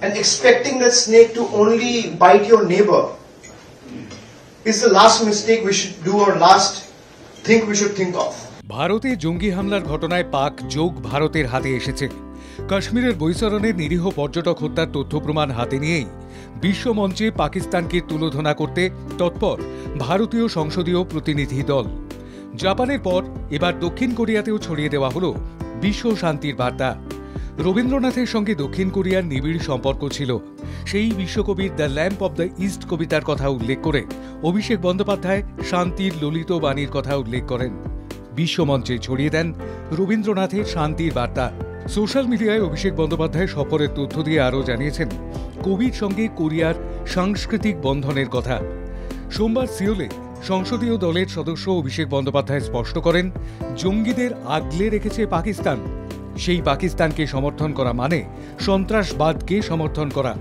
and expecting that snake to only bite your neighbor is the last mistake we should do or last thing we should think of. ভারতে জঙ্গি হামলার ঘটনায় পাক যোগ ভারতের হাতে এসেছে। কাশ্মীরের বৈতরণে নিরীহ পর্যটক হত্যার তথ্য প্রমাণ হাতে নিয়েই বিশ্ব মঞ্চে পাকিস্তানকে তুলোধনা করতে তৎপর ভারতীয় সংসদীয় প্রতিনিধি দল। জাপানের পর এবার দক্ষিণ কোরিয়াতেও ছড়িয়ে দেওয়া হলো বিশ্ব শান্তির বার্তা। রবীন্দ্রনাথের সঙ্গে দক্ষিণ কোরিয়ার নিবিড় সম্পর্ক ছিল। সেই বিশ্বকবির the lamp of the east কবিতার কথা উল্লেখ করে অভিষেক বন্দ্যোপাধ্যায় শান্তির ললিত বাণীর কথা উল্লেখ করেন। বিশ্বমঞ্চে ছড়িয়ে দেন রবীন্দ্রনাথের শান্তির বার্তা। সোশ্যাল মিডিয়ায় অভিষেক বন্দ্যোপাধ্যায় সফরের তথ্য দিয়ে আরও জানিয়েছেন কবির সঙ্গে কোরিয়ার সাংস্কৃতিক বন্ধনের কথা। সোমবার সিওলে সংসদীয় দলের সদস্য অভিষেক বন্দ্যোপাধ্যায় স্পষ্ট করেন, জঙ্গিদের আগলে রেখেছে পাকিস্তান। সেই পাকিস্তানকে সমর্থন করা মানে সন্ত্রাসবাদকে সমর্থন করা।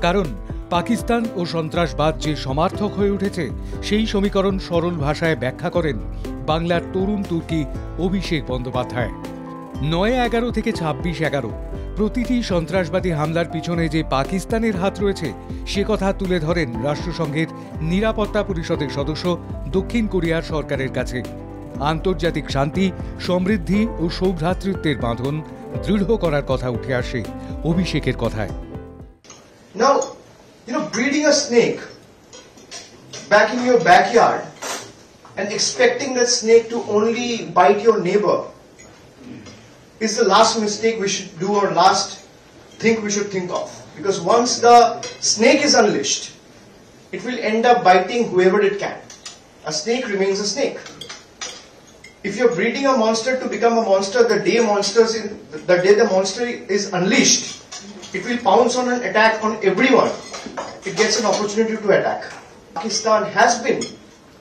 কারণ পাকিস্তান ও সন্ত্রাসবাদ যে সমার্থক হয়ে উঠেছে সেই সমীকরণ সরল ভাষায় ব্যাখ্যা করেন বাংলার তরুণ তুর্কি অভিষেক বন্দ্যোপাধ্যায়। ৯-১১ থেকে ২৬-১১ প্রতিটি সন্ত্রাসবাদী হামলার পিছনে যে পাকিস্তানের হাত রয়েছে সে কথা তুলে ধরেন রাষ্ট্রসংঘের নিরাপত্তা পরিষদের সদস্য দক্ষিণ কোরিয়ার সরকারের কাছে। আন্তর্জাতিক শান্তি, সমৃদ্ধি ও সৌভ্রাতৃত্বের বাঁধন দৃঢ় করার কথা উঠে আসে অভিষেকের কথায়। Now, breeding a snake back in your backyard and expecting that snake to only bite your neighbor is the last mistake we should do or last thing we should think of. Because once the snake is unleashed, it will end up biting whoever it can. A snake remains a snake. If you're breeding a monster to become a monster, the day the monster is unleashed, it will pounce on an attack on everyone. It gets an opportunity to attack. Pakistan has been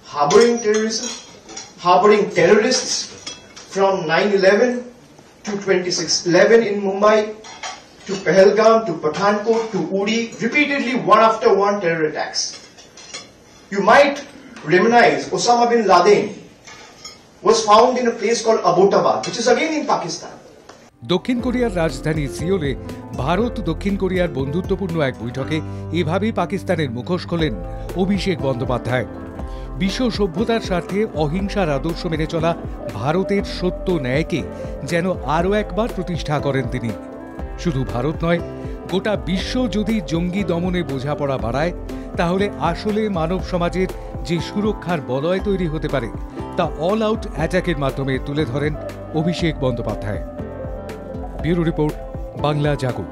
harboring terrorism, harboring terrorists from 9/11 to 26/11 in Mumbai, to Pahalgam, to Pathankot, to Uri, repeatedly one after one terror attacks. You might reminisce Osama bin Laden was found in a place called Abbottabad, which is again in Pakistan. দক্ষিণ কোরিয়ার রাজধানী সিওলে ভারত দক্ষিণ কোরিয়ার বন্ধুত্বপূর্ণ এক বৈঠকে এভাবেই পাকিস্তানের মুখোশ খোলেন অভিষেক বন্দ্যোপাধ্যায়। বিশ্ব সভ্যতার স্বার্থে অহিংসার আদর্শ মেনে চলা ভারতের সত্য ন্যায়কে যেন আরও একবার প্রতিষ্ঠা করেন তিনি। শুধু ভারত নয়, গোটা বিশ্ব যদি জঙ্গি দমনে বোঝাপড়া বাড়ায় তাহলে আসলে মানব সমাজের যে সুরক্ষার বলয় তৈরি হতে পারে তা অল আউট অ্যাটাকের মাধ্যমে তুলে ধরেন অভিষেক বন্দ্যোপাধ্যায়। ব্যুরো রিপোর্ট, বাংলা জাগো।